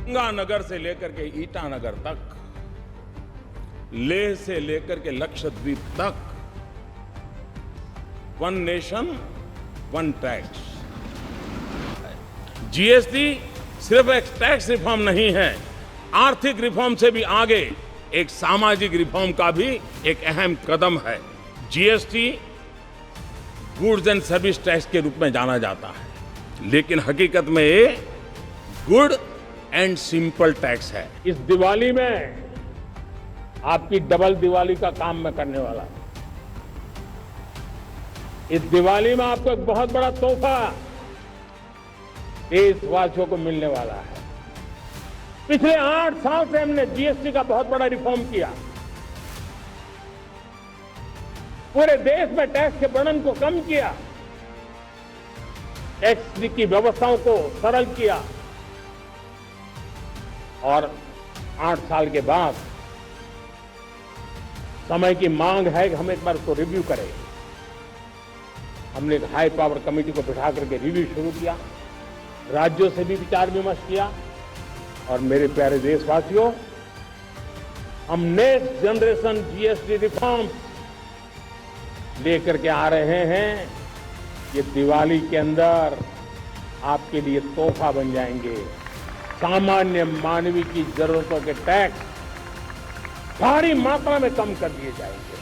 गंगानगर से लेकर के ईटानगर तक, लेह से लेकर के लक्षद्वीप तक, one nation one tax. GST सिर्फ एक टैक्स रिफॉर्म नहीं है, आर्थिक रिफॉर्म से भी आगे एक सामाजिक रिफॉर्म का भी एक अहम कदम है। GST goods and service tax के रूप में जाना जाता है, लेकिन हकीकत में ये गुड एंड सिंपल टैक्स है। इस दिवाली में आपकी डबल दिवाली का काम मैं करने वाला हूं। इस दिवाली में आपको एक बहुत बड़ा तोहफा देशवासियों को मिलने वाला है। पिछले 8 साल से हमने जीएसटी का बहुत बड़ा रिफॉर्म किया, पूरे देश में टैक्स के बर्डन को कम किया, टैक्स की व्यवस्थाओं को सरल किया, और 8 साल के बाद समय की मांग है कि हम एक बार उसको रिव्यू करें। हमने एक हाई पावर कमेटी को बिठा करके रिव्यू शुरू किया, राज्यों से भी विचार विमर्श किया, और मेरे प्यारे देशवासियों, हम नेक्स्ट जनरेशन जीएसटी रिफॉर्म्स लेकर के आ रहे हैं। ये दिवाली के अंदर आपके लिए तोहफा बन जाएंगे। सामान्य मानवीय की जरूरतों के टैक्स भारी मात्रा में कम कर दिए जाएंगे।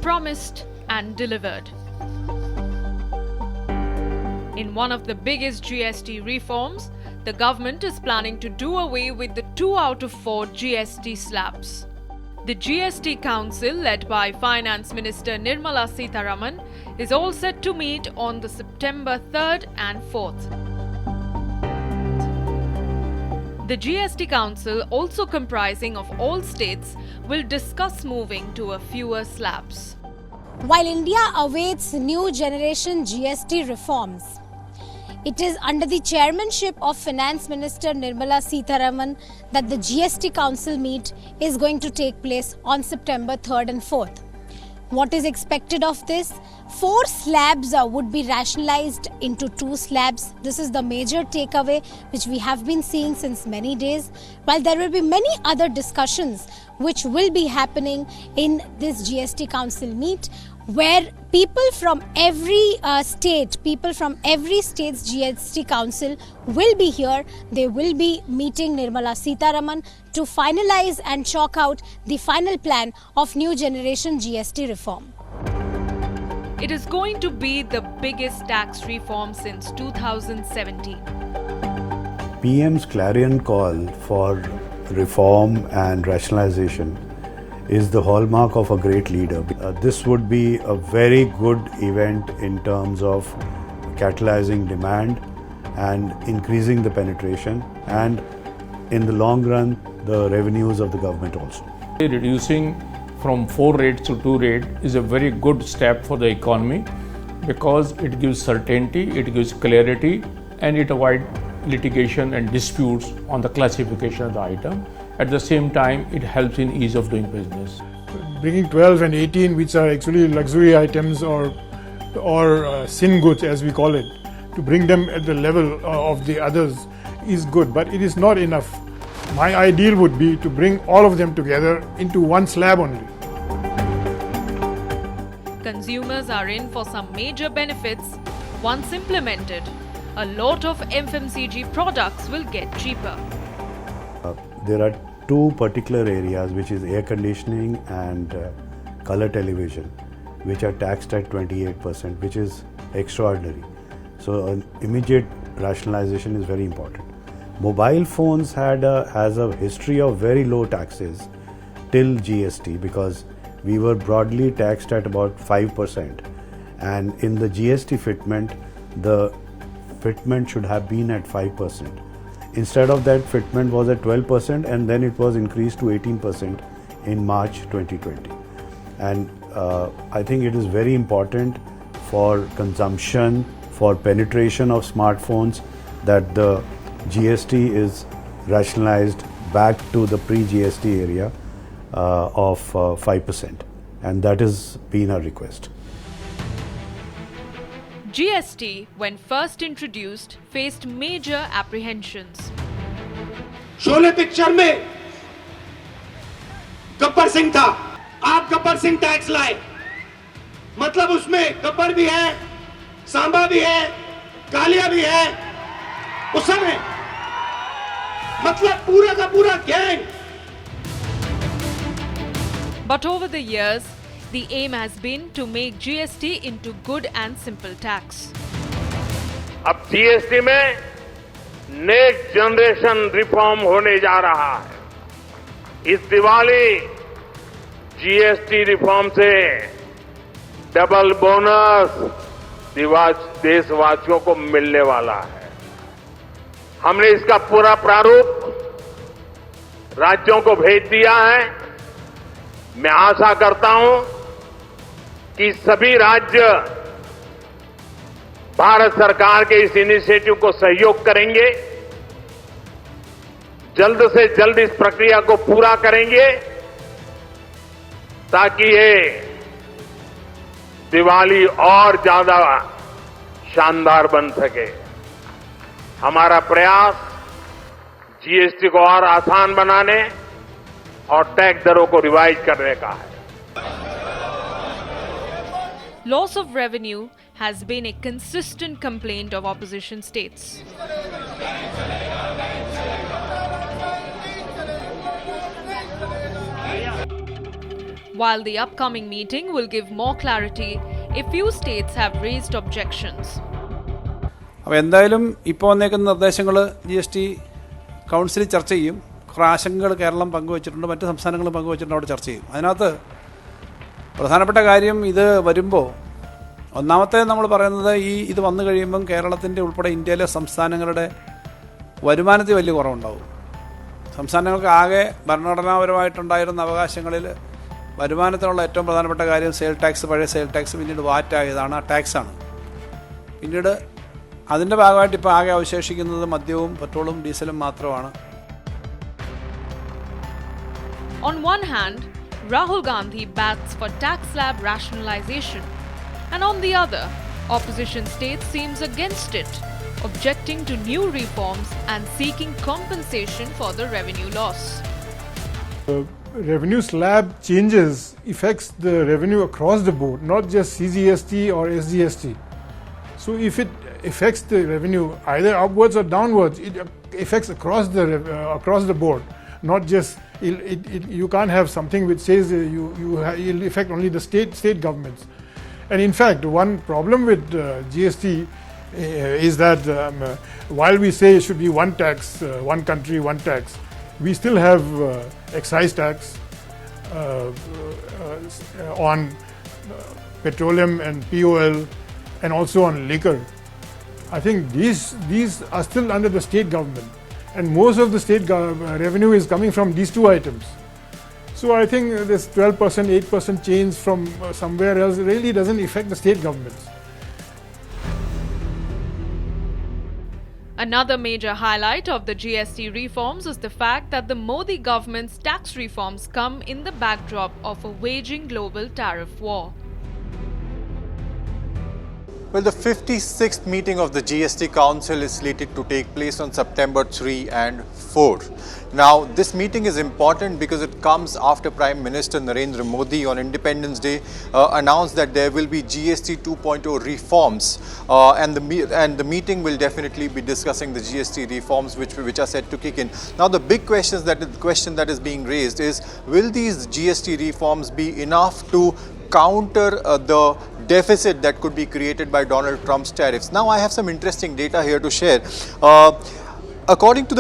Promised and delivered. In one of the biggest GST reforms, the government is planning to do away with the 2 out of 4 GST slabs. The GST Council, led by Finance Minister Nirmala Sitharaman, is all set to meet on the September 3rd and 4th. The GST Council, also comprising of all states, will discuss moving to a fewer slabs. While India awaits new generation GST reforms, it is under the chairmanship of Finance Minister Nirmala Sitharaman that the GST Council meet is going to take place on September 3rd and 4th. What is expected of this? 4 slabs would be rationalized into 2 slabs. This is the major takeaway which we have been seeing since many days. While there will be many other discussions which will be happening in this GST Council meet, where people from every state's GST Council will be here. They will be meeting Nirmala Sitharaman to finalize and chalk out the final plan of new generation GST reform. It is going to be the biggest tax reform since 2017. PM's clarion call for reform and rationalization is the hallmark of a great leader. This would be a very good event in terms of catalyzing demand and increasing the penetration, and in the long run the revenues of the government also. Reducing from 4 rates to 2 rates is a very good step for the economy, because it gives certainty, it gives clarity, and it avoids litigation and disputes on the classification of the item. At the same time, it helps in ease of doing business. Bringing 12 and 18, which are actually luxury items or sin goods as we call it, to bring them at the level of the others is good, but it is not enough. My ideal would be to bring all of them together into one slab only. Consumers are in for some major benefits. Once implemented, a lot of FMCG products will get cheaper. There are 2 particular areas, which is air conditioning and color television, which are taxed at 28%, which is extraordinary. So an immediate rationalization is very important. Mobile phones has a history of very low taxes till GST, because we were broadly taxed at about 5%, and in the GST fitment, the fitment should have been at 5%. Instead of that, fitment was at 12%, and then it was increased to 18% in March 2020. And I think it is very important for consumption, for penetration of smartphones, that the GST is rationalized back to the pre-GST area of 5%, and that has been our request. GST, when first introduced, faced major apprehensions. Sholay picture में गब्बर सिंह था, आप Gabbar Singh tax लाए, मतलब उसमें गब्बर भी है, सांबा भी है, कालिया भी है, उस समय मतलब पूरा का पूरा gang. But over the years, the aim has been to make GST into good and simple tax. अब जीएसटी में नेक्स्ट जनरेशन रिफॉर्म होने जा रहा है. इस दिवाली जीएसटी रिफॉर्म से डबल बोनस देशवासियों को मिलने वाला है. हमने इसका पूरा प्रारूप राज्यों को भेज दिया है. मैं आशा करता हूं कि सभी राज्य भारत सरकार के इस इनिशिएटिव को सहयोग करेंगे, जल्द से जल्द इस प्रक्रिया को पूरा करेंगे ताकि ये दिवाली और ज्यादा शानदार बन सके. हमारा प्रयास जीएसटी को और आसान बनाने और टैक्स दरों को रिवाइज करने का है. Loss of revenue has been a consistent complaint of opposition states. While the upcoming meeting will give more clarity, a few states have raised objections. അപ്പോൾ എന്തായാലും ഇപ്പോൾ വന്നേക്കുന്ന നിർദ്ദേശങ്ങൾ GST കൗൺസിലിൽ ചർച്ച ചെയ്യും. കുറേ ആശങ്കകൾ കേരളം പങ്കുവച്ചിട്ടുണ്ട്, മറ്റ് സംസ്ഥാനങ്ങളും പങ്കുവച്ചിട്ടുണ്ട്, അവിടെ ചർച്ച ചെയ്യും. അതിനകത്ത് പ്രധാനപ്പെട്ട കാര്യം ഇത് വരുമ്പോൾ ഒന്നാമത്തെ നമ്മൾ പറയുന്നത് ഇത് വന്നു കഴിയുമ്പം കേരളത്തിൻ്റെ ഉൾപ്പെടെ ഇന്ത്യയിലെ സംസ്ഥാനങ്ങളുടെ വരുമാനത്തിൽ വലിയ കുറവുണ്ടാവും. സംസ്ഥാനങ്ങൾക്ക് ആകെ ഭരണഘടനാപരമായിട്ടുണ്ടായിരുന്ന അവകാശങ്ങളിൽ വരുമാനത്തിനുള്ള ഏറ്റവും പ്രധാനപ്പെട്ട കാര്യം സെയിൽ ടാക്സ്, പഴയ സെയിൽ ടാക്സ്, പിന്നീട് വാറ്റായതാണ്, ആ ടാക്സാണ്. പിന്നീട് അതിൻ്റെ ഭാഗമായിട്ട് ഇപ്പോൾ ആകെ അവശേഷിക്കുന്നത് മദ്യവും പെട്രോളും ഡീസലും മാത്രമാണ്. On one hand, Rahul Gandhi bats for tax slab rationalization, and on the other, opposition states seems against it, objecting to new reforms and seeking compensation for the revenue loss. Revenue slab changes affects the revenue across the board, not just CGST or SGST. So if it affects the revenue either upwards or downwards, it affects across the board, not just you can't have something which says you'll affect only the state governments. And in fact, one problem with GST is that while we say it should be one tax, one country, one tax, we still have excise tax on petroleum and POL, and also on liquor. I think these are still under the state government, and most of the state revenue is coming from these two items. So I think this 12%, 8% change from somewhere else really doesn't affect the state governments. Another major highlight of the GST reforms is the fact that the Modi government's tax reforms come in the backdrop of a waging global tariff war. Well, the 56th meeting of the GST Council is slated to take place on September 3 and 4. Now, this meeting is important because it comes after Prime Minister Narendra Modi on Independence Day announced that there will be GST 2.0 reforms, and the meeting will definitely be discussing the GST reforms which are set to kick in. Now, the big question that is being raised is, will these GST reforms be enough to counter the deficit that could be created by Donald Trump's tariffs? Now, I have some interesting data here to share. According to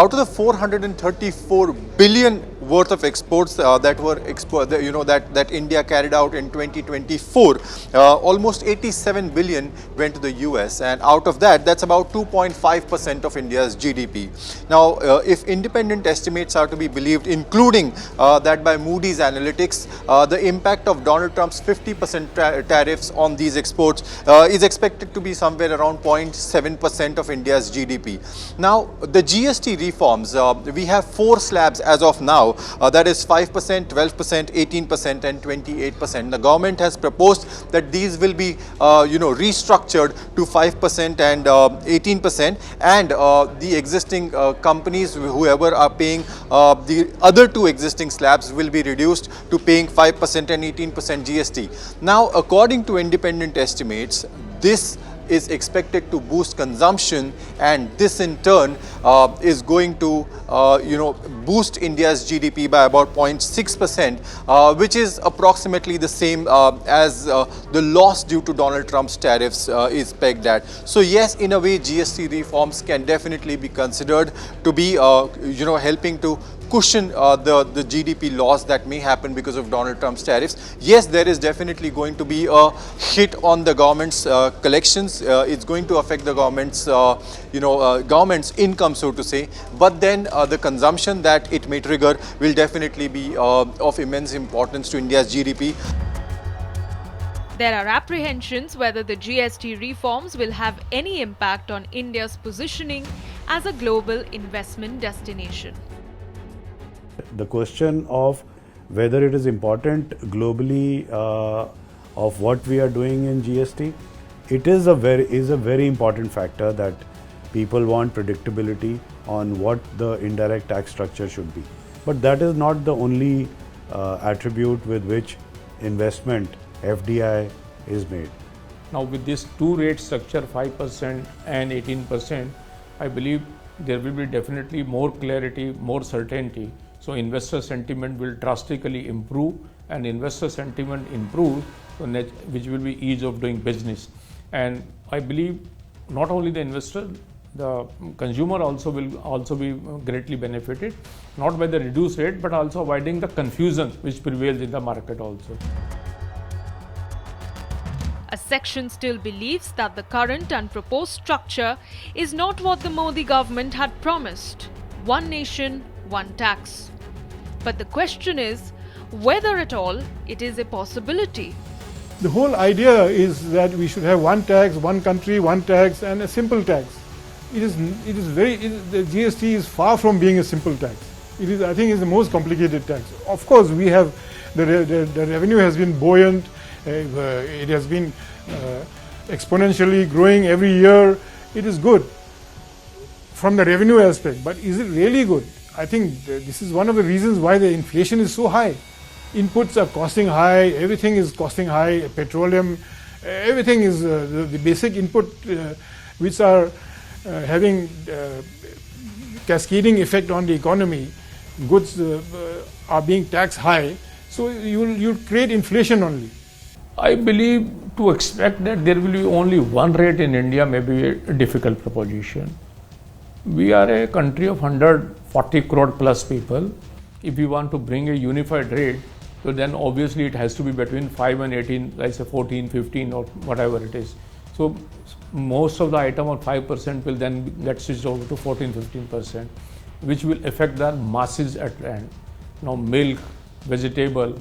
out of the 434 billion worth of exports that India carried out in 2024, almost 87 billion went to the US, and out of that's about 2.5% of India's GDP. Now, if independent estimates are to be believed, including that by Moody's Analytics, the impact of Donald Trump's 50% tariffs on these exports is expected to be somewhere around 0.7% of India's GDP. Now, the GST reforms, we have 4 slabs as of now, that is 5%, 12%, 18% and 28%. The government has proposed that these will be restructured to 5% and 18%, and the existing companies, whoever are paying the other two existing slabs, will be reduced to paying 5% and 18% GST. Now, according to independent estimates, this is expected to boost consumption, and this in turn is going to boost India's GDP by about 0.6%, which is approximately the same as the loss due to Donald Trump's tariffs is pegged at. So yes, in a way, GST reforms can definitely be considered to be helping to cushion the GDP loss that may happen because of Donald Trump's tariffs. Yes, there is definitely going to be a hit on the government's collections. It's going to affect the government's government's income, so to say. But then the consumption that it may trigger will definitely be of immense importance to India's GDP. There are apprehensions whether the GST reforms will have any impact on India's positioning as a global investment destination. The question of whether it is important globally of what we are doing in GST, it is a very important factor that people want predictability on what the indirect tax structure should be. But that is not the only attribute with which investment, FDI, is made. Now with this two rate structure, 5% and 18%, I believe there will be definitely more clarity, more certainty. So investor sentiment will drastically improve, and investor sentiment improves, so which will be ease of doing business. And I believe not only the investor, the consumer also will be greatly benefited, not by the reduced rate, but also avoiding the confusion which prevails in the market also. A section still believes that the current and proposed structure is not what the Modi government had promised. One nation, one tax. But the question is whether at all it is a possibility. The whole idea is that we should have one tax, one country, one tax, and a simple tax. The GST is far from being a simple tax. I think it's the most complicated tax. Of course, we have the revenue has been buoyant. It has been exponentially growing every year. It is good from the revenue aspect, but is it really good? I think this is one of the reasons why the inflation is so high. Inputs are costing high, everything is costing high, petroleum, everything is the basic input which are having cascading effect on the economy. Goods are being taxed high, so you'll create inflation only. I believe to expect that there will be only one rate in India may be a difficult proposition. We are a country of 140 crore plus people. If we want to bring a unified rate, so then obviously it has to be between 5 and 18, like say 14, 15 or whatever it is. So most of the item of 5% will then get switched over to 14, 15%, which will affect the masses at end. Now milk, vegetable,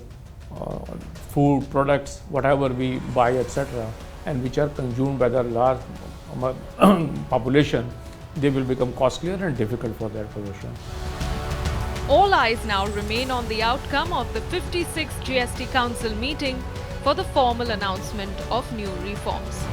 food products, whatever we buy, etc., and which are consumed by the large population, they will become costlier and difficult for their possession. All eyes now remain on the outcome of the 56th GST Council meeting for the formal announcement of new reforms.